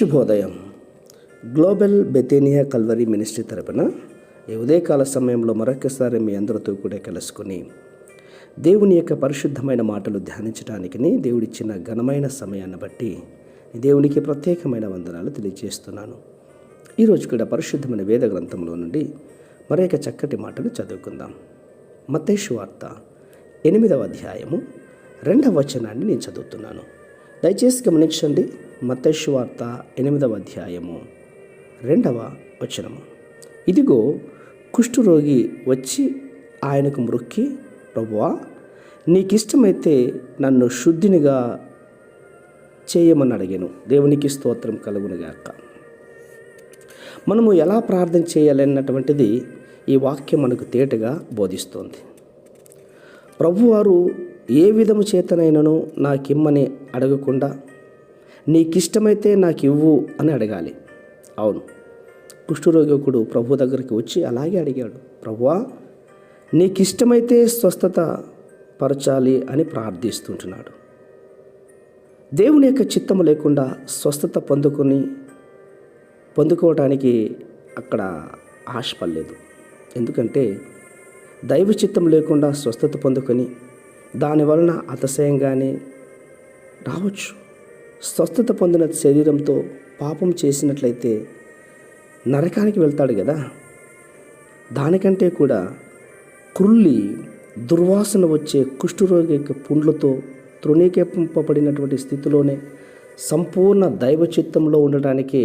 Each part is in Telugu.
శుభోదయం. గ్లోబల్ బెతేనియా కల్వరీ మినిస్ట్రీ తరపున ఈ ఉదయకాల సమయంలో మరొకసారి మీ అందరితో కూడా కలుసుకుని దేవుని యొక్క పరిశుద్ధమైన మాటలు ధ్యానించడానికి దేవుడిచ్చిన ఘనమైన సమయాన్ని బట్టి దేవునికి ప్రత్యేకమైన వందనాలు తెలియజేస్తున్నాను. ఈరోజు కూడా పరిశుద్ధమైన వేద గ్రంథంలో నుండి మరొక చక్కటి మాటలు చదువుకుందాం. మత్తయి సువార్త 8వ అధ్యాయము 2వ వచనాన్ని నేను చదువుతున్నాను. దయచేసి గమనించండి. మత్తయి సువార్త 8వ అధ్యాయము 2వ వచనము. ఇదిగో కుష్ఠరోగి వచ్చి ఆయనకు మ్రొక్కి, ప్రభువా, నీకిష్టమైతే నన్ను శుద్ధినిగా చేయమని అడిగాను. దేవునికి స్తోత్రం కలుగునుగాక. మనము ఎలా ప్రార్థన చేయాలన్నటువంటిది ఈ వాక్యం మనకు తేటగా బోధిస్తోంది. ప్రభువారు ఏ విధము చేతనైనను నాకిమ్మని అడగకుండా నీకిష్టమైతే నాకు ఇవ్వు అని అడగాలి. అవును, కుష్ఠరోగికుడు ప్రభు దగ్గరికి వచ్చి అలాగే అడిగాడు. ప్రభువా, నీకిష్టమైతే స్వస్థత పరచాలి అని ప్రార్థిస్తుంటున్నాడు. దేవుని యొక్క చిత్తము లేకుండా స్వస్థత పొందుకోవటానికి అక్కడ ఆశపడలేదు. ఎందుకంటే దైవ చిత్తం లేకుండా స్వస్థత పొందుకొని దానివలన అతిశయంగానే రావచ్చు. స్వస్థత పొందిన శరీరంతో పాపం చేసినట్లయితే నరకానికి వెళ్తాడు కదా. దానికంటే కూడా క్రుల్లి దుర్వాసన వచ్చే కుష్ఠరోగి యొక్క పుండ్లతో తృణీకరింపబడినటువంటి స్థితిలోనే సంపూర్ణ దైవ చిత్తంలో ఉండటానికి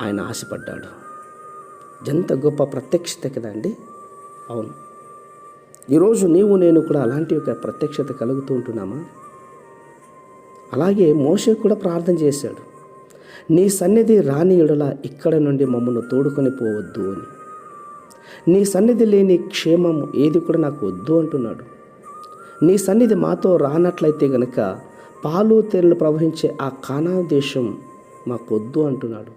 ఆయన ఆశపడ్డాడు. ఎంత గొప్ప ప్రత్యక్షత కదండి. అవును, ఈరోజు నీవు నేను కూడా అలాంటి ఒక ప్రత్యక్షత కలుగుతూ ఉంటున్నామా? అలాగే మోషే కూడా ప్రార్థన చేశాడు. నీ సన్నిధి రాని ఎడల ఇక్కడ నుండి మమ్మల్ని తోడుకొని పోవద్దు అని. నీ సన్నిధి లేని క్షేమము ఏది కూడా నాకు వద్దు అంటున్నాడు. నీ సన్నిధి మాతో రానట్లయితే గనక పాలు తేనెలు ప్రవహించే ఆ కానాను దేశం మాకు వద్దు అంటున్నాడు.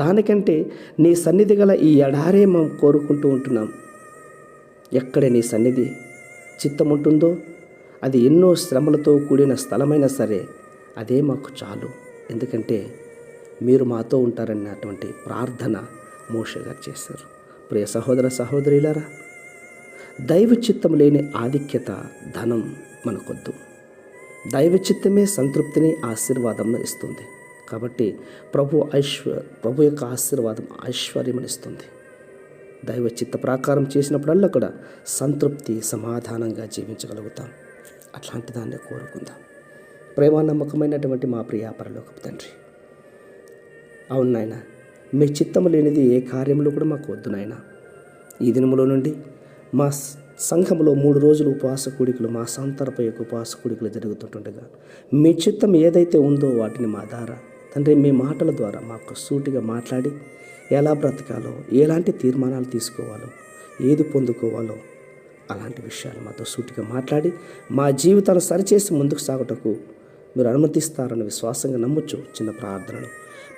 దానికంటే నీ సన్నిధి గల ఈ ఎడారే మేము కోరుకుంటూ ఉంటున్నాం. ఎక్కడ నీ సన్నిధి చిత్తం ఉంటుందో అది ఎన్నో శ్రమలతో కూడిన స్థలమైనా సరే అదే మాకు చాలు. ఎందుకంటే మీరు మాతో ఉంటారన్నటువంటి ప్రార్థన మోషే గారు చేశారు. ప్రియ సహోదర సహోదరులారా, దైవ చిత్తం లేని ఆధిక్యత ధనం మనకొద్దు. దైవ చిత్తమే సంతృప్తిని ఆశీర్వాదంను ఇస్తుంది. కాబట్టి ప్రభు యొక్క ఆశీర్వాదం ఐశ్వర్యమును ఇస్తుంది. దైవ చిత్త ప్రాకారం చేసినప్పుడల్లా కూడా సంతృప్తి సమాధానంగా జీవించగలుగుతాం. అట్లాంటి దాన్ని కోరుకుందాం. ప్రేమ నమ్మకమైనటువంటి మా ప్రియ పరలోకపు తండ్రి, అవును నాయన, మీ చిత్తము లేనిది ఏ కార్యంలో కూడా మాకు వద్దు నాయన. ఈ దినములో నుండి మా సంఘంలో 3 రోజులు ఉపవాస కూడికలు, మా సంతరపై యొక్క ఉపవాస కూడికలు జరుగుతుంటుండగా మీ చిత్తం ఏదైతే ఉందో వాటిని మా ద్వారా తండ్రి మీ మాటల ద్వారా మాకు సూటిగా మాట్లాడి ఎలా బ్రతకాలో, ఎలాంటి తీర్మానాలు తీసుకోవాలో, ఏది పొందుకోవాలో అలాంటి విషయాలు మాతో సూటిగా మాట్లాడి మా జీవితాన్ని సరిచేసి ముందుకు సాగుటకు మీరు అనుమతిస్తారని విశ్వాసంగా నమ్మొచ్చు. చిన్న ప్రార్థనలు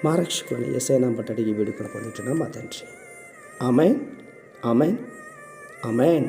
మా రక్షకుని యేసయ్య నామమున బట్టి అడిగి వేడుకొని పొందుతున్నాం మా తండ్రి. ఆమేన్, ఆమేన్, ఆమేన్.